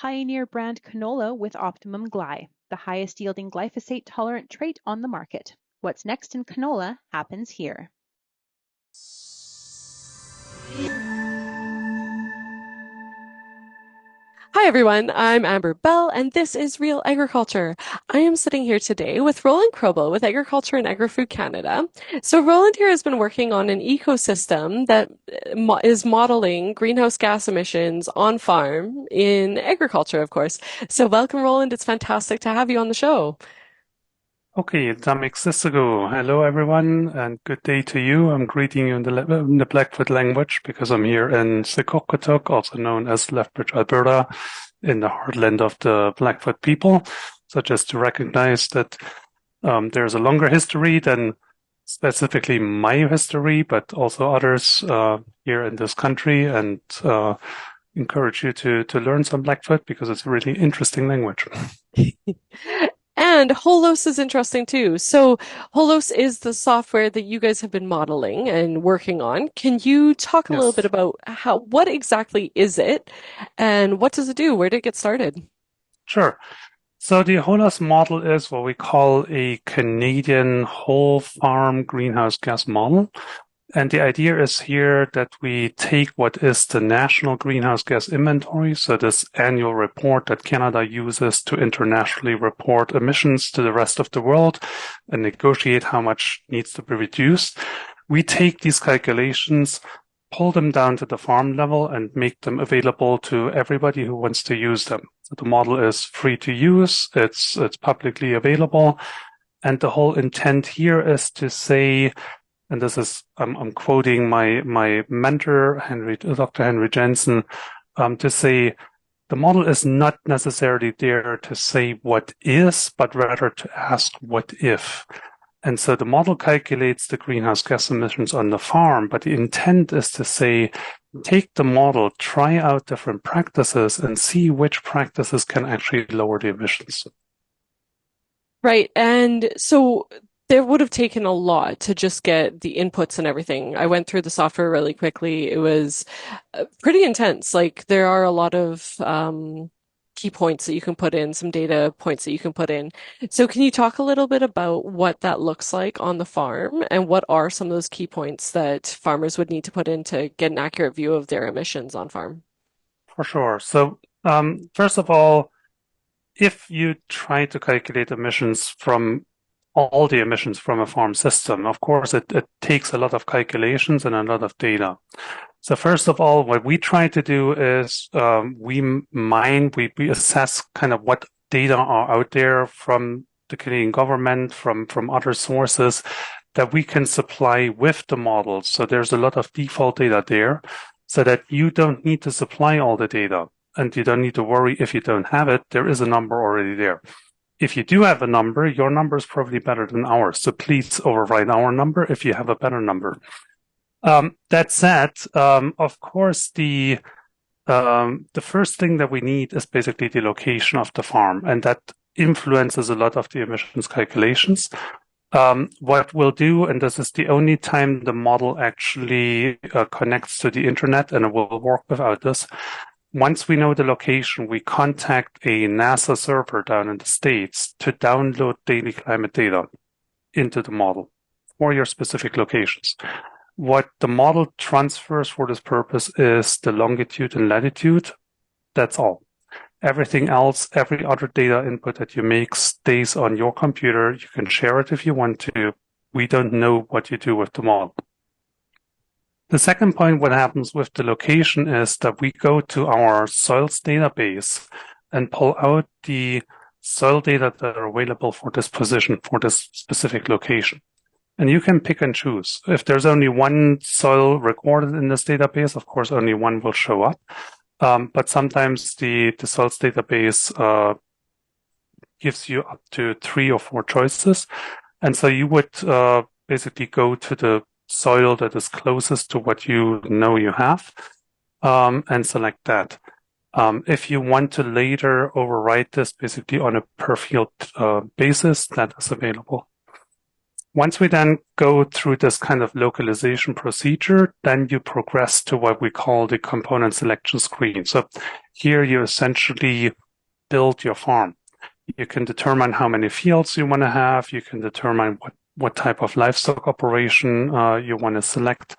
pioneer brand canola with Optimum Gly, the highest yielding glyphosate tolerant trait on the market. What's next in canola happens here. Hi everyone, I'm Amber Bell and this is Real Agriculture. I am sitting here today with Roland Crobel with Agriculture and Agri-Food Canada. So Roland here has been working on an ecosystem that is modeling greenhouse gas emissions on farm in agriculture, of course. So welcome Roland, it's fantastic to have you on the show. Okay, Tamik Sissego. Hello, everyone, and good day to you. I'm greeting you in the Blackfoot language because I'm here in Secaucus, also known as Lethbridge, Alberta, in the heartland of the Blackfoot people. So just to recognize that there's a longer history than specifically my history, but also others here in this country, and encourage you to learn some Blackfoot because it's a really interesting language. And Holos is interesting too. So Holos is the software that you guys have been modeling and working on. Can you talk a little bit Yes. about what exactly is it and what does it do? Where did it get started? Sure. So the Holos model is what we call a Canadian whole farm greenhouse gas model. And the idea is here that we take what is the national greenhouse gas inventory, so this annual report that Canada uses to internationally report emissions to the rest of the world and negotiate how much needs to be reduced. We take these calculations, pull them down to the farm level and make them available to everybody who wants to use them. So the model is free to use. It's publicly available. And the whole intent here is to say, and this is, I'm quoting my mentor, Dr. Henry Jensen, to say the model is not necessarily there to say what is, but rather to ask what if. And so the model calculates the greenhouse gas emissions on the farm, but the intent is to say, take the model, try out different practices, and see which practices can actually lower the emissions. Right. And so there would have taken a lot to just get the inputs and everything. I went through the software really quickly. It was pretty intense. Like there are a lot of key points that you can put in, some data points that you can put in. So can you talk a little bit about what that looks like on the farm and what are some of those key points that farmers would need to put in to get an accurate view of their emissions on farm? For sure. So, first of all, if you try to calculate emissions from all the emissions from a farm system, of course, it takes a lot of calculations and a lot of data. So first of all, what we try to do is we assess kind of what data are out there from the Canadian government, from other sources that we can supply with the models. So there's a lot of default data there so that you don't need to supply all the data and you don't need to worry if you don't have it. There is a number already there. If you do have a number, your number is probably better than ours. So please override our number if you have a better number. That said, of course, the first thing that we need is basically the location of the farm, and that influences a lot of the emissions calculations. What we'll do, and this is the only time the model actually connects to the internet, and it will work without this. Once we know the location, we contact a NASA server down in the States to download daily climate data into the model for your specific locations. What the model transfers for this purpose is the longitude and latitude. That's all. Everything else, every other data input that you make stays on your computer. You can share it if you want to. We don't know what you do with the model. The second point, what happens with the location is that we go to our soils database and pull out the soil data that are available for this position, for this specific location. And you can pick and choose. If there's only one soil recorded in this database, of course, only one will show up. But sometimes the soils database gives you up to 3 or 4 choices. And so you would basically go to the soil that is closest to what you know you have and select that. If you want to later overwrite this basically on a per field basis, that is available. Once we then go through this kind of localization procedure, then you progress to what we call the component selection screen. So here you essentially build your farm. You can determine how many fields you want to have. You can determine what type of livestock operation you want to select.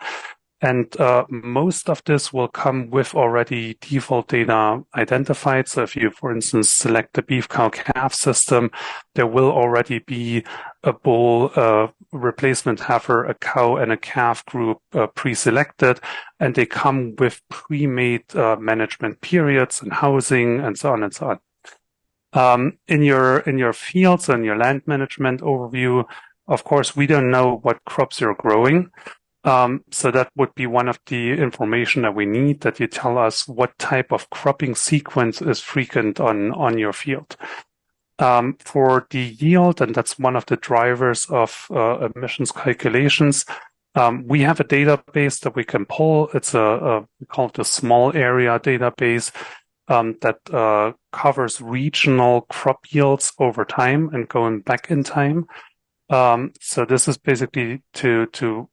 And most of this will come with already default data identified. So if you, for instance, select the beef cow calf system, there will already be a bull, replacement heifer, a cow, and a calf group pre-selected, and they come with pre-made management periods and housing and so on and so on. In your fields and your land management overview, of course, we don't know what crops you're growing. So that would be one of the information that we need, that you tell us what type of cropping sequence is frequent on your field. For the yield, and that's one of the drivers of emissions calculations, we have a database that we can pull. It's we call it a small area database that covers regional crop yields over time and going back in time. So this is basically to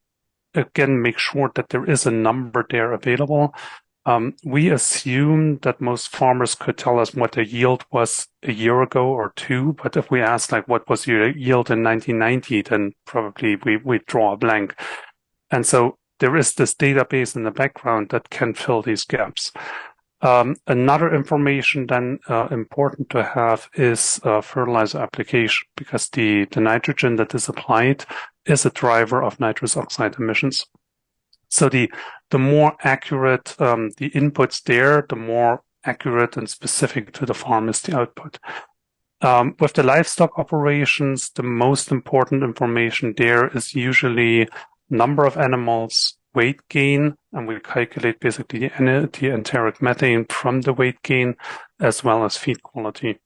again, make sure that there is a number there available. We assume that most farmers could tell us what their yield was a year ago or two, but if we ask, like, what was your yield in 1990, then probably we draw a blank. And so there is this database in the background that can fill these gaps. Another information then important to have is fertilizer application, because the nitrogen that is applied is a driver of nitrous oxide emissions. So the more accurate the inputs there, the more accurate and specific to the farm is the output. With the livestock operations, the most important information there is usually number of animals, weight gain, and we calculate basically the enteric methane from the weight gain, as well as feed quality.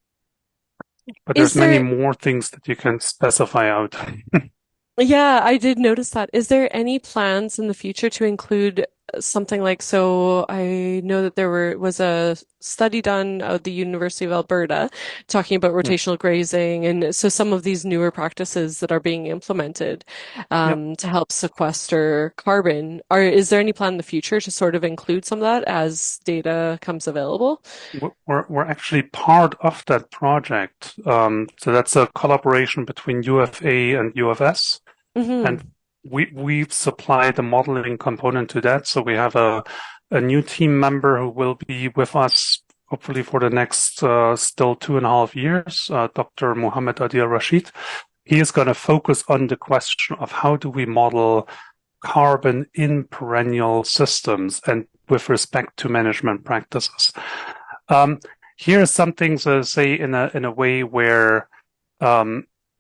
But there's many more things that you can specify out. Yeah, I did notice that. Is there any plans in the future to include something like, so I know that was a study done at the University of Alberta talking about rotational grazing, and so some of these newer practices that are being implemented to help sequester carbon. Is there any plan in the future to sort of include some of that as data comes available? We're actually part of that project. So that's a collaboration between UFA and UFS. And we've supplied the modeling component to that. So we have a new team member who will be with us hopefully for the next still 2.5 years, Dr. Muhammad Adil Rashid. He is going to focus on the question of how do we model carbon in perennial systems and with respect to management practices. Here are some things that say in a way where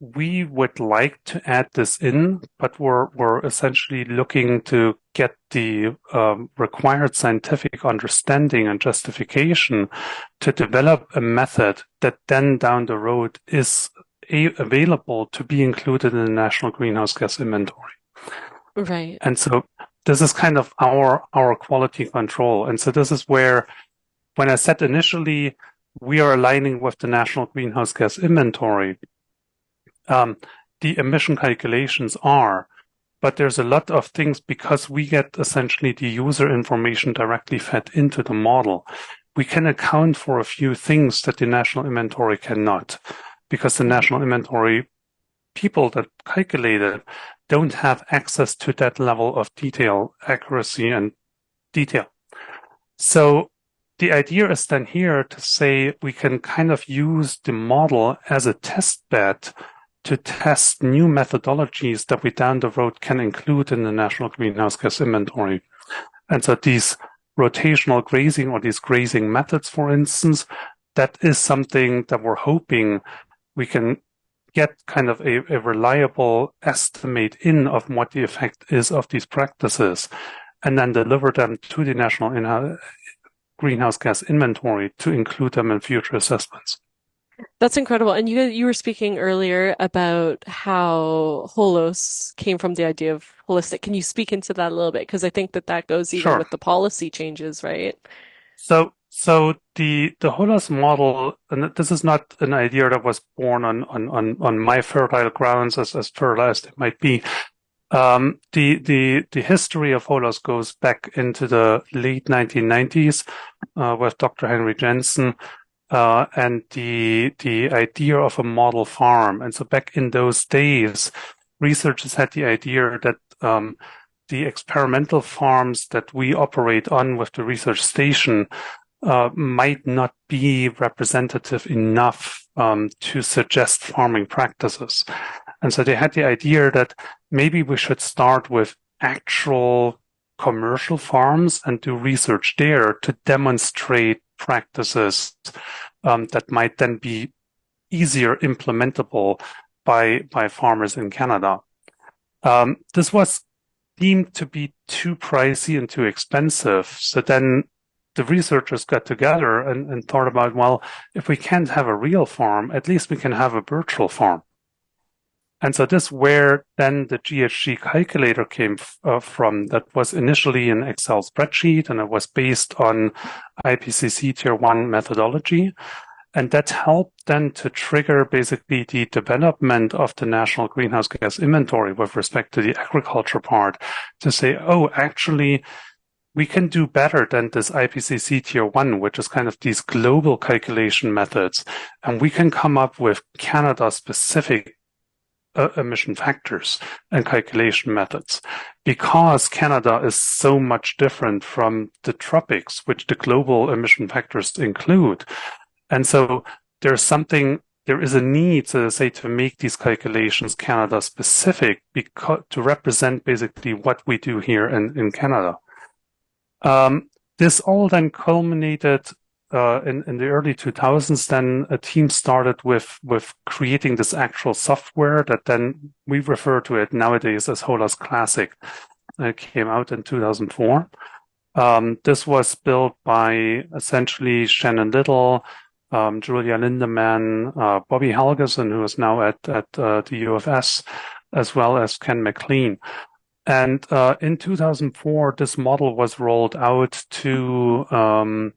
we would like to add this in, but we're essentially looking to get the required scientific understanding and justification to develop a method that then down the road is available to be included in the National Greenhouse Gas Inventory. Right. And so this is kind of our quality control. And so this is where, when I said initially, we are aligning with the National Greenhouse Gas Inventory, the emission calculations are, but there's a lot of things because we get essentially the user information directly fed into the model. We can account for a few things that the National Inventory cannot, because the National Inventory people that calculate it don't have access to that level of detail, accuracy, and detail. So the idea is then here to say we can kind of use the model as a test bed to test new methodologies that we down the road can include in the National Greenhouse Gas Inventory. And so these rotational grazing or these grazing methods, for instance, that is something that we're hoping we can get kind of a reliable estimate in of what the effect is of these practices, and then deliver them to the National Greenhouse Gas Inventory to include them in future assessments. That's incredible. And you were speaking earlier about how Holos came from the idea of holistic. Can you speak into that a little bit? Because I think that goes even with the policy changes, right? So So the Holos model, and this is not an idea that was born on my fertile grounds, as fertile as it might be. The history of Holos goes back into the late 1990s with Dr. Henry Jensen and the idea of a model farm. And so back in those days, researchers had the idea that the experimental farms that we operate on with the research station might not be representative enough to suggest farming practices. And so they had the idea that maybe we should start with actual commercial farms and do research there to demonstrate practices that might then be easier implementable by farmers in Canada. This was deemed to be too pricey and too expensive. So then the researchers got together and thought about, well, if we can't have a real farm, at least we can have a virtual farm. And so this where then the GHG calculator came from. That was initially an Excel spreadsheet, and it was based on IPCC Tier 1 methodology. And that helped then to trigger basically the development of the national greenhouse gas inventory with respect to the agriculture part to say, oh, actually, we can do better than this IPCC Tier 1, which is kind of these global calculation methods. And we can come up with Canada-specific emission factors and calculation methods, because Canada is so much different from the tropics, which the global emission factors include. And so there is a need, so to say, to make these calculations Canada specific to represent basically what we do here in Canada. This all then culminated in the early 2000s. Then a team started with creating this actual software that then we refer to it nowadays as Holos Classic. It came out in 2004. This was built by essentially Shannon Little, Julia Lindemann, Bobby Helgeson, who is now at the UFS, as well as Ken McLean. And in 2004, this model was rolled out to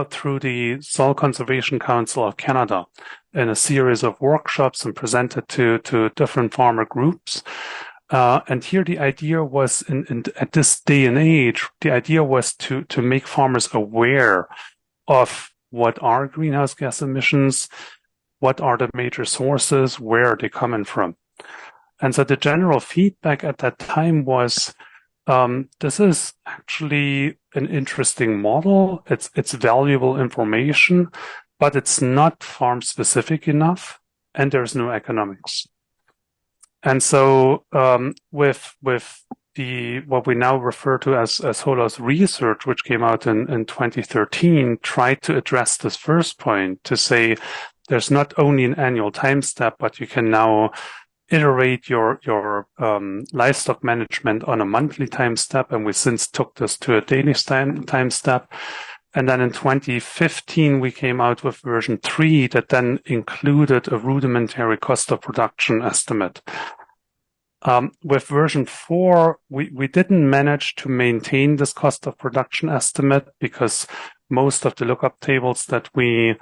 through the Soil Conservation Council of Canada in a series of workshops and presented to different farmer groups. And here the idea was, at this day and age, the idea was to make farmers aware of what are greenhouse gas emissions, what are the major sources, where are they coming from. And so the general feedback at that time was, this is actually an interesting model. It's valuable information, but it's not farm specific enough, and there's no economics. And so with what we now refer to as Holos research, which came out in 2013, tried to address this first point to say there's not only an annual time step, but you can now iterate your livestock management on a monthly time step. And we since took this to a daily time step. And then in 2015, we came out with version 3 that then included a rudimentary cost of production estimate. With version 4, we didn't manage to maintain this cost of production estimate because most of the lookup tables that we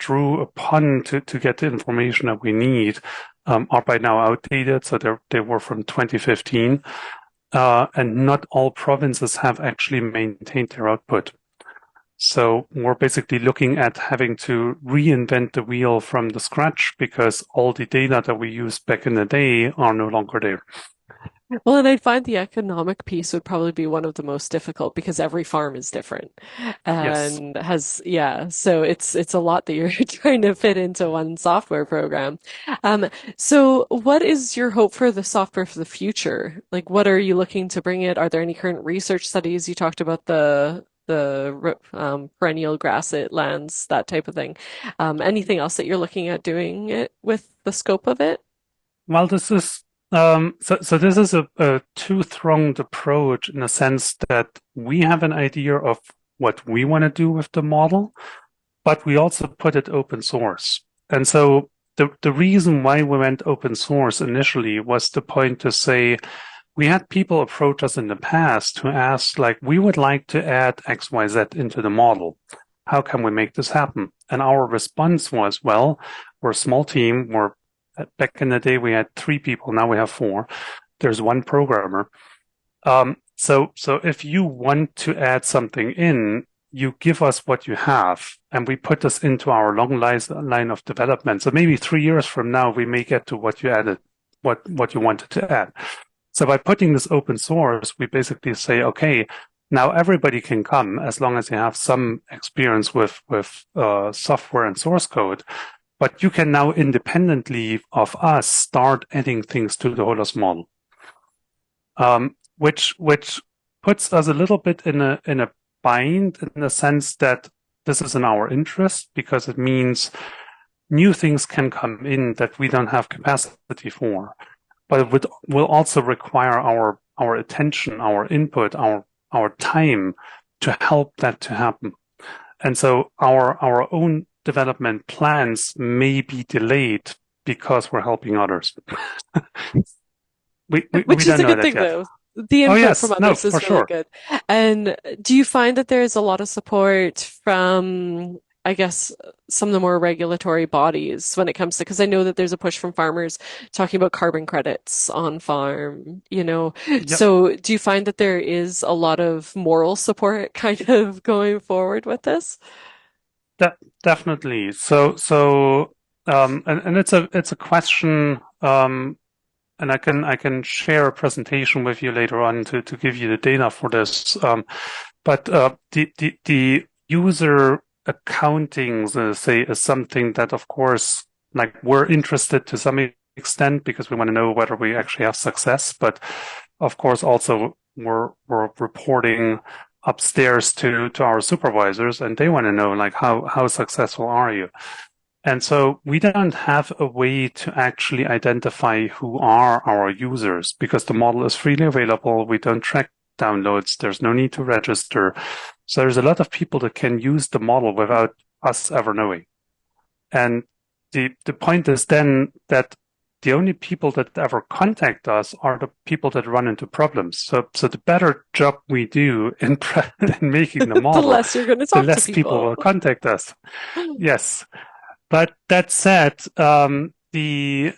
drew upon to get the information that we need are by now outdated. So they were from 2015. And not all provinces have actually maintained their output. So we're basically looking at having to reinvent the wheel from the scratch because all the data that we used back in the day are no longer there. Well, and I find the economic piece would probably be one of the most difficult because every farm is different and so it's a lot that you're trying to fit into one software program. So what is your hope for the software for the future? Like, what are you looking to bring it? Are there any current research studies? You talked about the perennial grass lands, that type of thing. Anything else that you're looking at doing it with the scope of it? Well, this is so this is a two-pronged approach in the sense that we have an idea of what we want to do with the model, but we also put it open source. And so the reason why we went open source initially was the point to say we had people approach us in the past who asked, like, we would like to add XYZ into the model. How can we make this happen? And our response was, well, we're a small team. Back in the day, we had 3 people. Now we have 4. There's 1 programmer. So if you want to add something in, you give us what you have, and we put this into our long line of development. So maybe 3 years from now, we may get to what you added, what you wanted to add. So by putting this open source, we basically say, okay, now everybody can come as long as you have some experience with software and source code. But you can now independently of us start adding things to the Holos model, which puts us a little bit in a bind, in the sense that this is in our interest, because it means new things can come in that we don't have capacity for. But it will also require our attention, our input, our time to help that to happen. And so our own development plans may be delayed because we're helping others. we Which is don't a know good that thing, yet. though. The Oh input yes, from no, others is for really sure. good. And do you find that there's a lot of support from, I guess, some of the more regulatory bodies when it comes to, because I know that there's a push from farmers talking about carbon credits on farm, you know. Yep. So do you find that there is a lot of moral support kind of going forward with this? Definitely. And it's a question, and I can share a presentation with you later on to give you the data for this. But the user accounting, say, is something that, of course, like, we're interested to some extent because we want to know whether we actually have success. But of course, also we're reporting upstairs to our supervisors, and they want to know, like, how successful are you? And so we don't have a way to actually identify who are our users because the model is freely available. We don't track downloads. There's no need to register. So there's a lot of people that can use the model without us ever knowing. And the point is then that the only people that ever contact us are the people that run into problems. So the better job we do in making the The model, less you're going to the talk to less people people. will contact us. Yes. But that said, the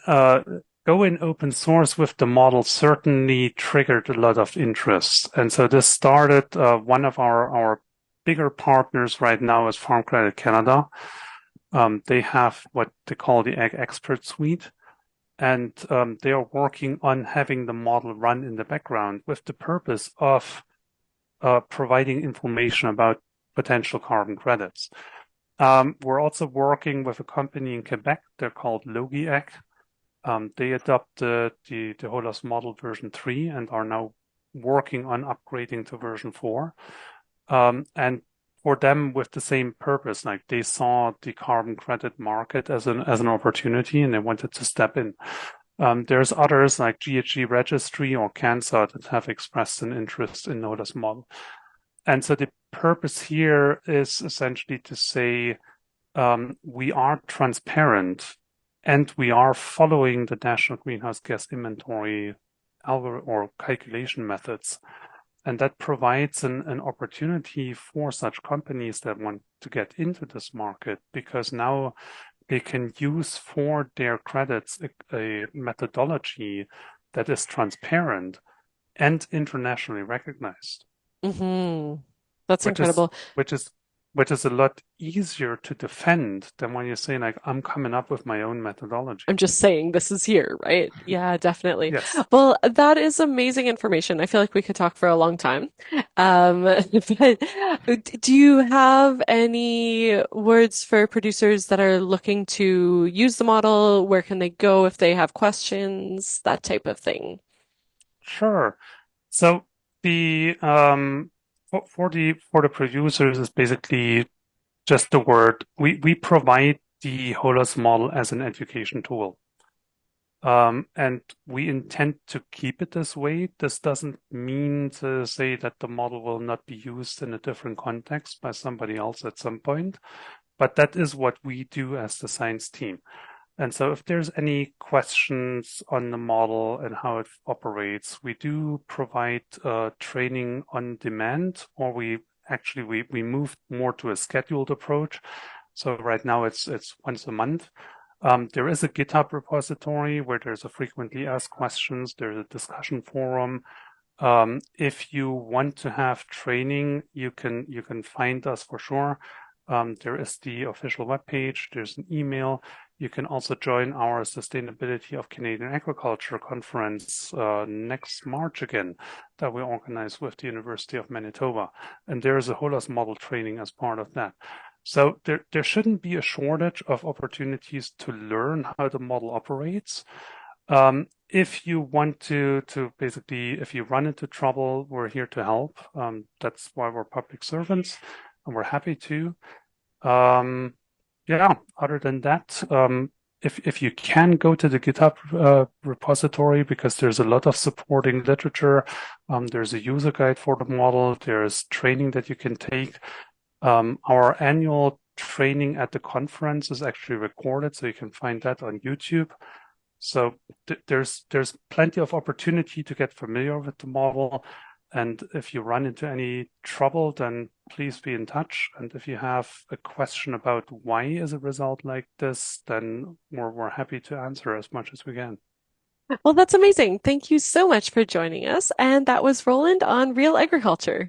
go in open source with the model certainly triggered a lot of interest. And so this started, one of our bigger partners right now is Farm Credit Canada. They have what they call the Ag Expert Suite, and they are working on having the model run in the background with the purpose of providing information about potential carbon credits. We're also working with a company in Quebec. They're called LogiAg. They adopted the Holos model version 3 and are now working on upgrading to version 4. And for them, with the same purpose, like, they saw the carbon credit market as an opportunity, and they wanted to step in. There's others like GHG Registry or Cancer that have expressed an interest in the Holos model. And so the purpose here is essentially to say, we are transparent and we are following the National Greenhouse Gas Inventory algorithm or calculation methods. And that provides an opportunity for such companies that want to get into this market, because now they can use for their credits a methodology that is transparent and internationally recognized. Mm-hmm. That's which is incredible. which is a lot easier to defend than when you say, like, I'm coming up with my own methodology. I'm just saying this is here, right? Yeah, definitely. Yes, Well, that is amazing information. I feel like we could talk for a long time. But do you have any words for producers that are looking to use the model? Where can they go if they have questions? That type of thing. sure. So the for the producers is basically just the word. We provide the Holos model as an education tool. And we intend to keep it this way. This doesn't mean to say that the model will not be used in a different context by somebody else at some point, but that is what we do as the science team. And so if there's any questions on the model and how it operates, we do provide training on demand, or we moved more to a scheduled approach. So right now it's once a month. There is a GitHub repository where there's a frequently asked questions. There's a discussion forum. If you want to have training, you can find us for sure. There is the official webpage. There's an email. You can also join our Sustainability of Canadian Agriculture conference next March again that we organize with the University of Manitoba. And there is a Holos model training as part of that. So there shouldn't be a shortage of opportunities to learn how the model operates. If you want to basically, if you run into trouble, we're here to help. That's why we're public servants, and we're happy to. Yeah, other than that, if you can go to the GitHub repository, because there's a lot of supporting literature, there's a user guide for the model, there's training that you can take. Our annual training at the conference is actually recorded, so you can find that on YouTube. So there's plenty of opportunity to get familiar with the model. And if you run into any trouble, then please be in touch. And if you have a question about why is a result like this, then we're happy to answer as much as we can. Well, that's amazing. Thank you so much for joining us. And that was Roland on Real Agriculture.